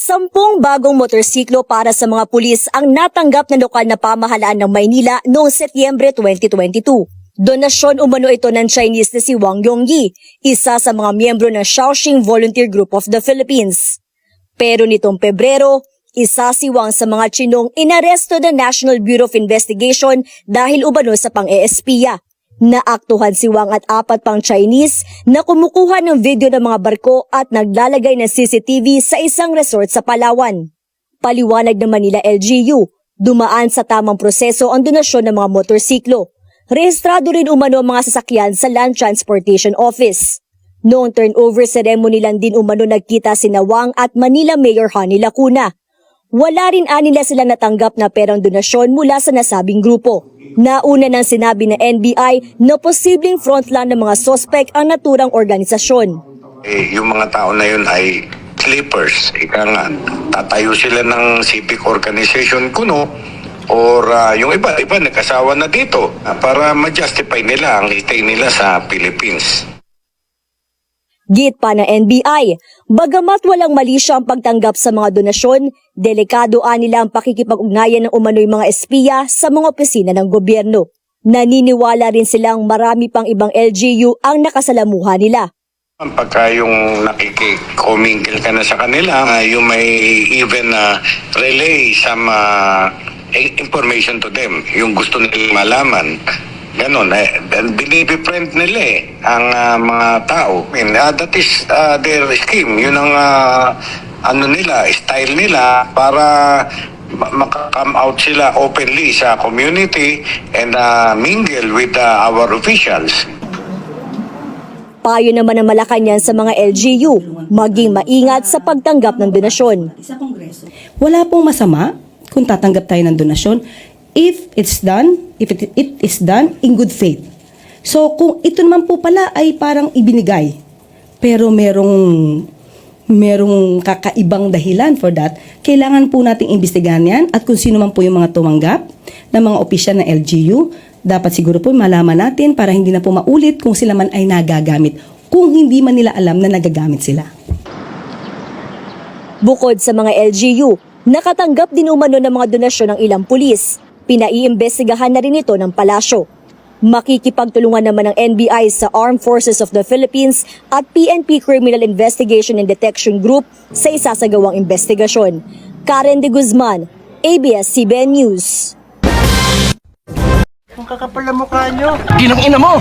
10 bagong motorsiklo para sa mga pulis ang natanggap ng lokal na pamahalaan ng Maynila noong Setyembre 2022. Donasyon umano ito ng Chinese na si Wang Yongyi, isa sa mga miyembro ng Shaoxing Volunteer Group of the Philippines. Pero nitong Pebrero, isa si Wang sa mga Chinong inaresto ng National Bureau of Investigation dahil umano sa pang-eespiya. Naaktuhan si Wang at 4 pang Chinese na kumukuha ng video ng mga barko at naglalagay ng CCTV sa isang resort sa Palawan. Paliwanag ng Manila LGU, dumaan sa tamang proseso ang donasyon ng mga motorsiklo. Rehistrado rin umano ang mga sasakyan sa Land Transportation Office. Noong turnover ceremony lang din umano nagkita sina Wang at Manila Mayor Honey Lacuna. Wala rin anila sila natanggap na perang donasyon mula sa nasabing grupo. Nauna nang sinabi ng NBI na posibleng frontline ng mga sospek ang naturang organisasyon. Yung mga tao na yun ay sleepers. Ika nga, tatayo sila ng civic organization kuno or yung iba nagkasawa na dito para ma-justify nila ang stay nila sa Philippines. Git pa ng NBI, bagamat walang mali siya ang pagtanggap sa mga donasyon, delikado nila ang pakikipag-ugnayan ng umano'y mga espiya sa mga opisina ng gobyerno. Naniniwala rin silang marami pang ibang LGU ang nakasalamuha nila. Pagka yung nakikikomingle ka na sa kanila, you may even relay some information to them, yung gusto nilang malaman. Ganon, binibefriend nila ang mga tao. I mean, that is their scheme. Yun ang style nila para maka-come out sila openly sa community and mingle with our officials. Payo naman ng Malacanang sa mga LGU, maging maingat sa pagtanggap ng donasyon. Wala pong masama kung tatanggap tayo ng donasyon if it is done in good faith. So kung ito naman po pala ay parang ibinigay, pero merong kakaibang dahilan for that, kailangan po nating imbestigahan yan at kung sino man po yung mga tumanggap ng mga opisyal ng LGU, dapat siguro po malaman natin para hindi na po maulit kung sila man ay nagagamit, kung hindi man nila alam na nagagamit sila. Bukod sa mga LGU, nakatanggap din umano ng mga donasyon ng ilang pulis. Pinaiimbestigahan na rin ito ng palasyo. Makikipagtulungan naman ng NBI sa Armed Forces of the Philippines at PNP Criminal Investigation and Detection Group sa isasagawang investigasyon. Karen de Guzman, ABS-CBN News. Ang kakapal na mukha nyo. Ginang-ina mo!